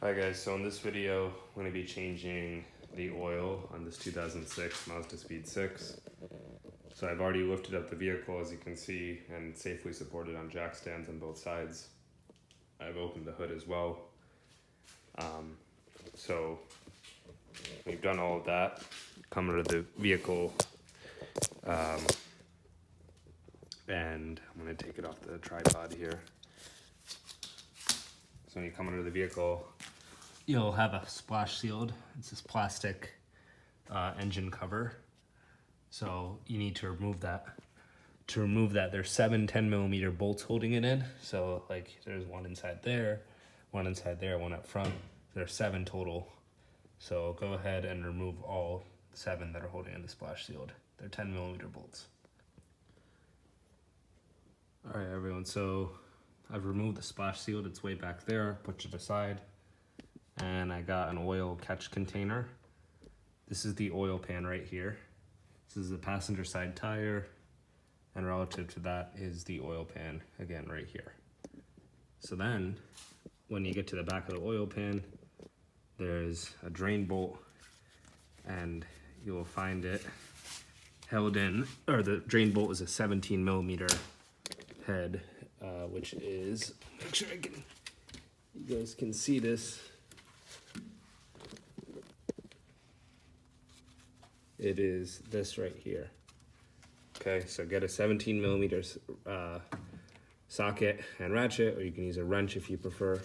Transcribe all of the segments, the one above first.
Hi guys, so in this video, I'm going to be changing the oil on this 2006 MazdaSpeed6. So I've already lifted up the vehicle, as you can see, and safely supported on jack stands on both sides. I've opened the hood as well. So we've done all of that. Come into the vehicle, and I'm going to take it off the tripod here. So when you come under the vehicle, you'll have a splash shield. It's this plastic engine cover. So you need to remove that. To remove that, there's 7 10mm bolts holding it in. So like there's one inside there, one up front. There's 7 total. So go ahead and remove all 7 that are holding in the splash shield. They're 10mm bolts. All right, everyone, so I've removed the splash shield. It's way back there, put it aside. And I got an oil catch container. This is the oil pan right here. This is the passenger side tire, and relative to that is the oil pan, again, right here. So then, when you get to the back of the oil pan, there's a drain bolt, and you will find it held in, or the drain bolt is a 17mm head, which is, make sure you guys can see this. It is this right here. Okay, so get a 17mm socket and ratchet, or you can use a wrench if you prefer,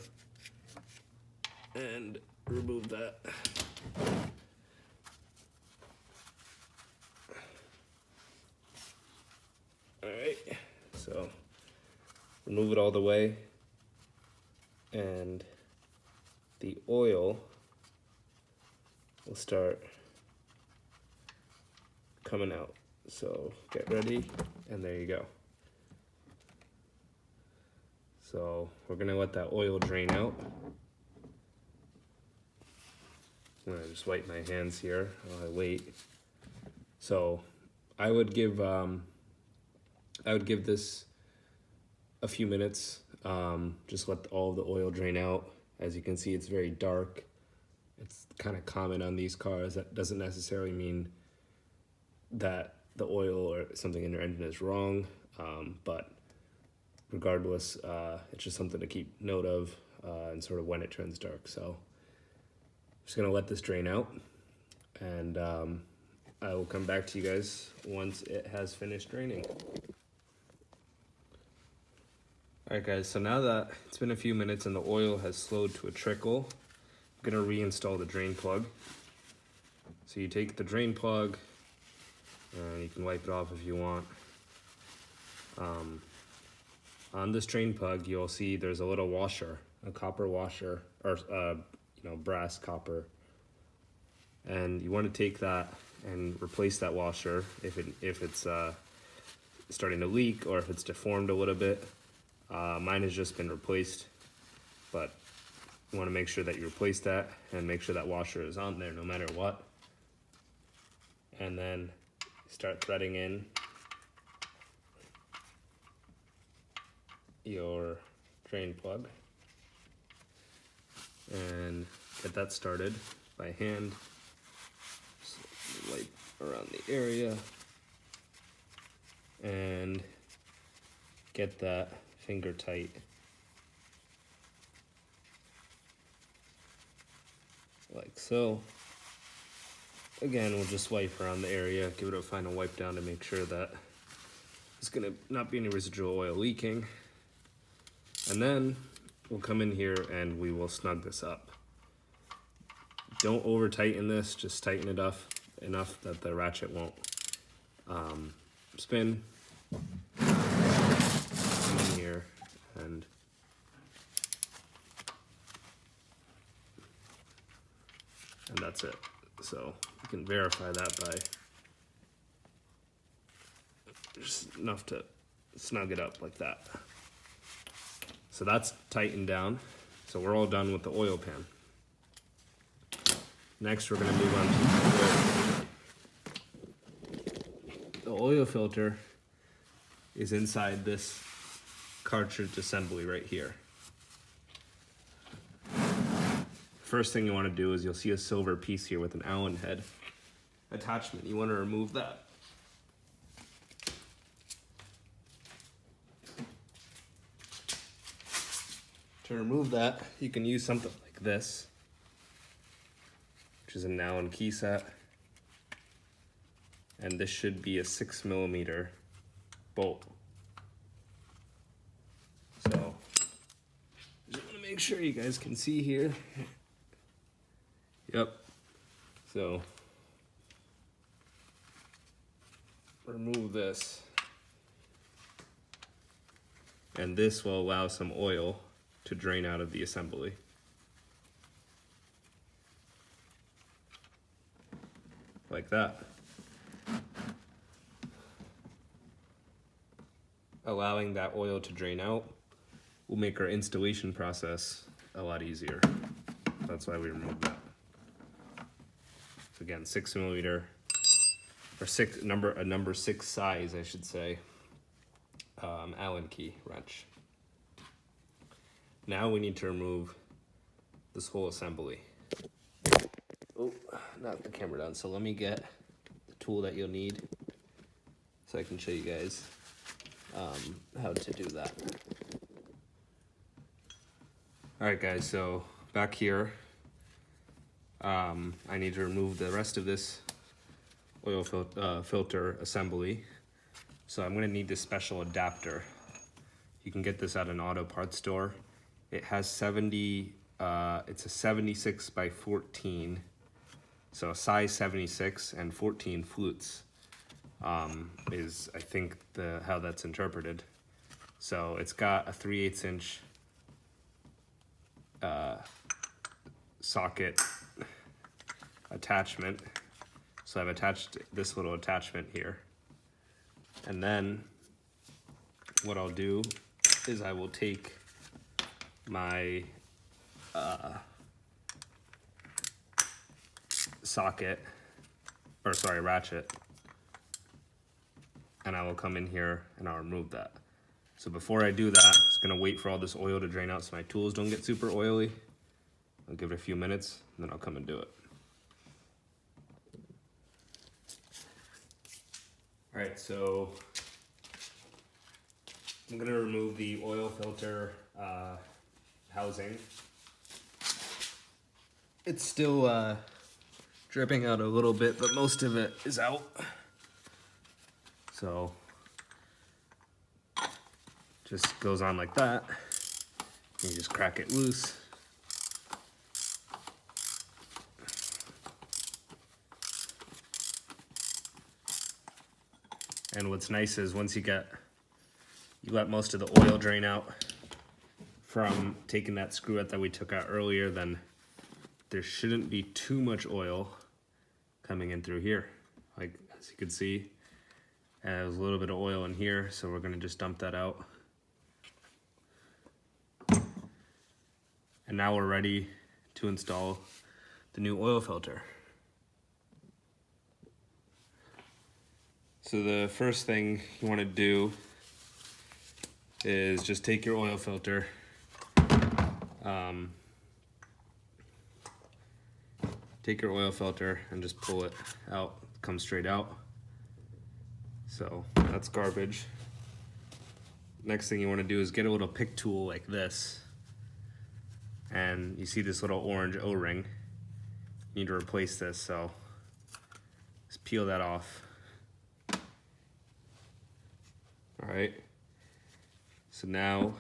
and remove that. All right, so remove it all the way, and the oil will start coming out. So get ready, and there you go. So we're gonna let that oil drain out. I'm gonna just wipe my hands here while I wait. So I would give this a few minutes. Just let all of the oil drain out. As you can see, it's very dark. It's kind of common on these cars. That doesn't necessarily mean that the oil or something in your engine is wrong, but regardless, it's just something to keep note of and sort of when it turns dark. So I'm just gonna let this drain out, and I will come back to you guys once it has finished draining. All right guys, so now that it's been a few minutes and the oil has slowed to a trickle, I'm gonna reinstall the drain plug. So you take the drain plug, and you can wipe it off if you want. On this drain plug, you'll see there's a little washer, a copper washer, or brass copper. And you want to take that and replace that washer if it's starting to leak or if it's deformed a little bit. Mine has just been replaced, but you want to make sure that you replace that and make sure that washer is on there no matter what. And then start threading in your drain plug and get that started by hand. Just wipe around the area and get that finger tight. Like so. Again, we'll just wipe around the area, give it a final wipe down to make sure that there's gonna not be any residual oil leaking. And then we'll come in here and we will snug this up. Don't over tighten this, just tighten it up enough that the ratchet won't spin. Come in here and that's it. So you can verify that by just enough to snug it up like that. So that's tightened down. So we're all done with the oil pan. Next, we're gonna move on to the oil filter is inside this cartridge assembly right here. first thing you want to do is you'll see a silver piece here with an Allen head attachment. You want to remove that. To remove that, you can use something like this, which is an Allen key set. And this should be a 6mm bolt. So, just want to make sure you guys can see here. Yep. So, remove this. And this will allow some oil to drain out of the assembly. Like that. Allowing that oil to drain out will make our installation process a lot easier. That's why we removed that. So again, 6mm, or a number 6 size, I should say, Allen key wrench. Now we need to remove this whole assembly. Oh, knocked the camera down. So let me get the tool that you'll need so I can show you guys how to do that. Alright guys, so back here, I need to remove the rest of this oil filter assembly. So I'm going to need this special adapter. You can get this at an auto parts store. It has it's a 76 by 14, so a size 76 and 14 flutes. Is I think how that's interpreted. So it's got a 3/8 inch socket attachment. So I've attached this little attachment here. And then what I'll do is I will take my ratchet, and I will come in here and I'll remove that. So before I do that, I'm just gonna wait for all this oil to drain out so my tools don't get super oily. I'll give it a few minutes and then I'll come and do it. All right, so I'm gonna remove the oil filter housing. It's still dripping out a little bit, but most of it is out. So just goes on like that. You just crack it loose. And what's nice is once you let most of the oil drain out from taking that screw out that we took out earlier, then there shouldn't be too much oil coming in through here. Like, as you can see, there's a little bit of oil in here, so we're gonna just dump that out. And now we're ready to install the new oil filter. So the first thing you wanna do is just take your oil filter, and just pull it out, come straight out. So that's garbage. Next thing you want to do is get a little pick tool like this, and you see this little orange O-ring. You need to replace this, so just peel that off. All right. So now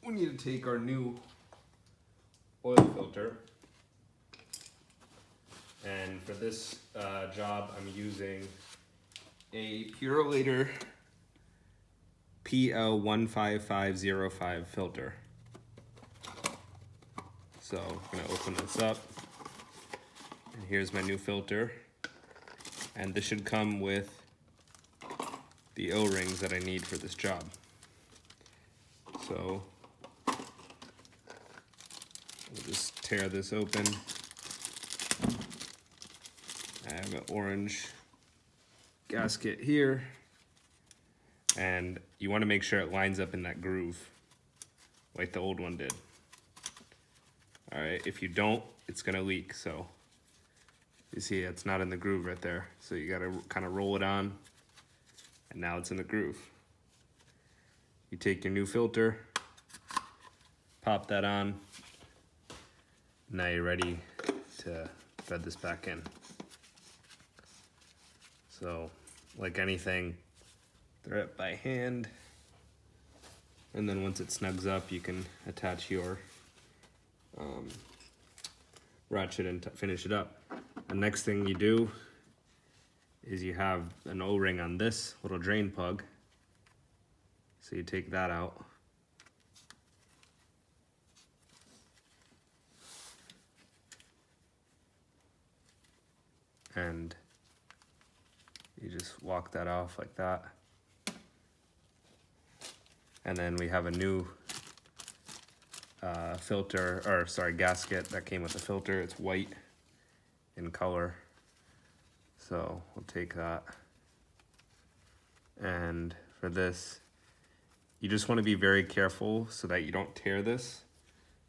we need to take our new oil filter, and for this job I'm using a Purolator PL15505 filter. So I'm gonna open this up, and here's my new filter, and this should come with the O-rings that I need for this job. So we'll just tear this open. I have an orange gasket here, and you want to make sure it lines up in that groove like the old one did. All right, if you don't, it's gonna leak. So you see it's not in the groove right there. So you gotta kind of roll it on, and now it's in the groove. You take your new filter, pop that on. Now you're ready to thread this back in. So, like anything, thread it by hand. And then once it snugs up, you can attach your ratchet and finish it up. The next thing you do is you have an O-ring on this little drain plug. So you take that out. And you just walk that off like that. And then we have a new gasket that came with the filter. It's white in color. So we'll take that. And for this, you just want to be very careful so that you don't tear this.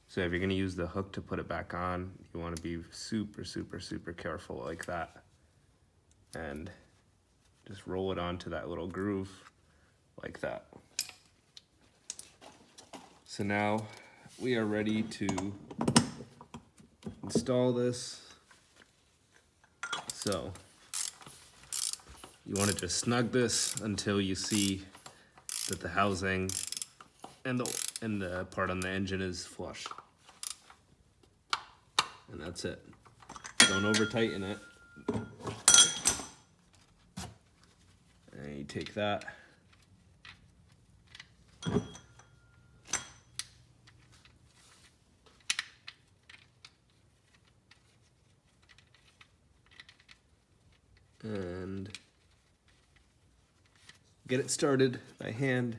So if you're going to use the hook to put it back on, you want to be super, super, super careful like that. And just roll it onto that little groove like that. So now we are ready to install this. So you want to just snug this until you see that the housing and the part on the engine is flush. And that's it. Don't over tighten it. And you take that. And get it started by hand.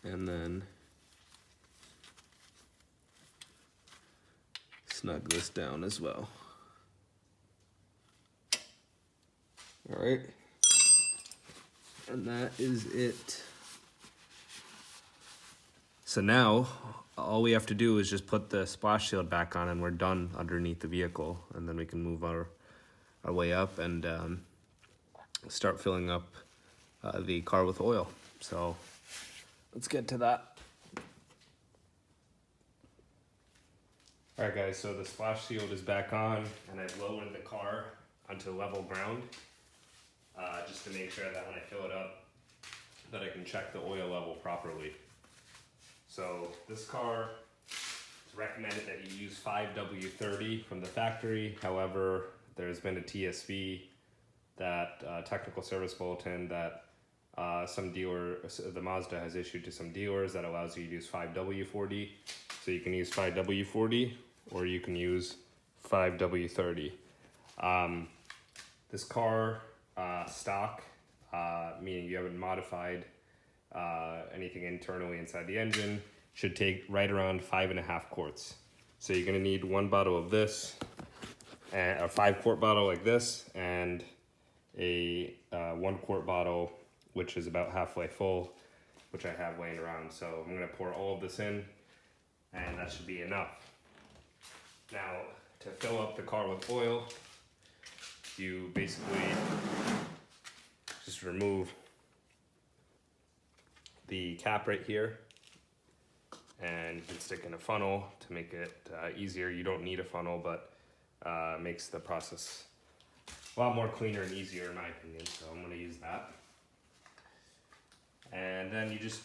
And then snug this down as well. All right. And that is it. So now all we have to do is just put the splash shield back on and we're done underneath the vehicle. And then we can move our way up and start filling up the car with oil. So let's get to that. All right guys, so the splash shield is back on and I've lowered the car onto level ground just to make sure that when I fill it up that I can check the oil level properly. So this car, it's recommended that you use 5W30 from the factory. However, there's been a TSV, that technical service bulletin that the Mazda has issued to some dealers that allows you to use 5W40. So you can use 5W40 or you can use 5W30. This car, stock, meaning you haven't modified anything internally inside the engine, should take right around 5.5 quarts. So you're gonna need one bottle of this, and a 5-quart bottle like this, and a 1-quart bottle, which is about halfway full, which I have laying around. So I'm gonna pour all of this in, and that should be enough. Now, to fill up the car with oil, you basically just remove the cap right here, and you can stick in a funnel to make it easier. You don't need a funnel, but makes the process a lot more cleaner and easier in my opinion, so I'm gonna use that. And then you just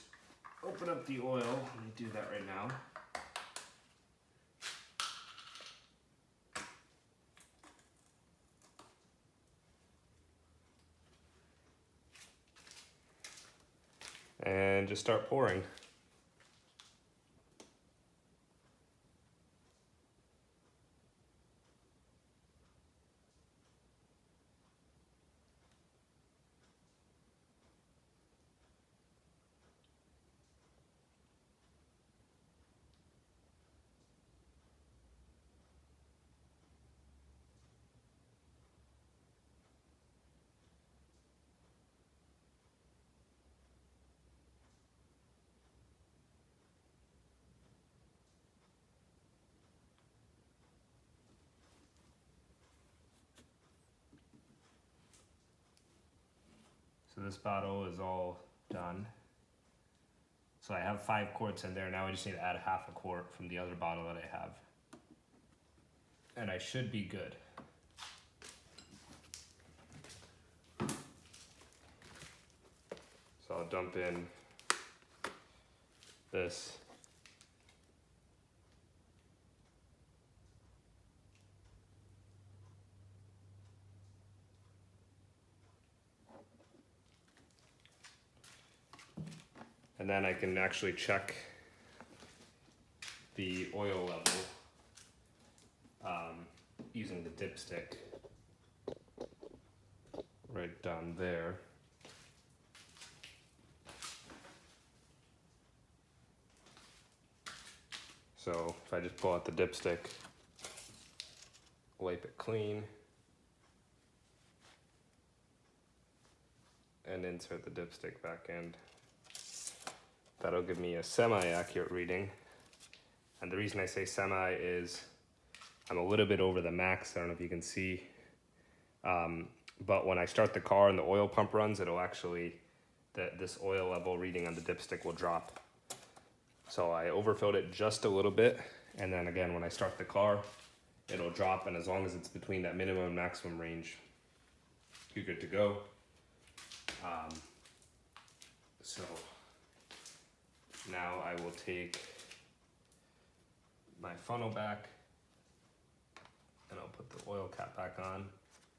open up the oil. Let me do that right now. And just start pouring. this bottle is all done. So I have 5 quarts in there. Now I just need to add half a quart from the other bottle that I have. And I should be good. So I'll dump in this. And then I can actually check the oil level using the dipstick right down there. So if I just pull out the dipstick, wipe it clean, and insert the dipstick back in, that'll give me a semi-accurate reading. And the reason I say semi is I'm a little bit over the max. I don't know if you can see, but when I start the car and the oil pump runs, it'll actually, this oil level reading on the dipstick will drop. So I overfilled it just a little bit, and then again, when I start the car, it'll drop, and as long as it's between that minimum and maximum range, you're good to go. So now I will take my funnel back, and I'll put the oil cap back on.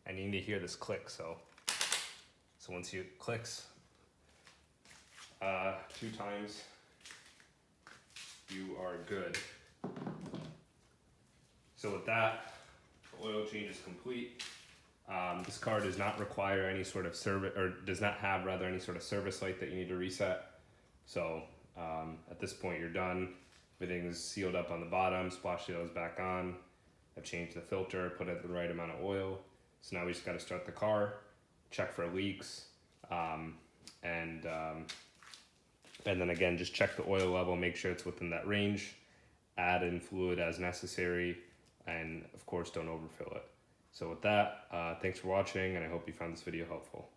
And you need to hear this click, so once it clicks 2 times, you are good. So with that, the oil change is complete. This car does not require any sort of service, or does not have rather any sort of service light that you need to reset. So at this point you're done. Everything is sealed up on the bottom, splash seal is back on. I've changed the filter, put it the right amount of oil. So now we just got to start the car, check for leaks, and then again, just check the oil level, make sure it's within that range, add in fluid as necessary, and of course don't overfill it. So with that, thanks for watching, and I hope you found this video helpful.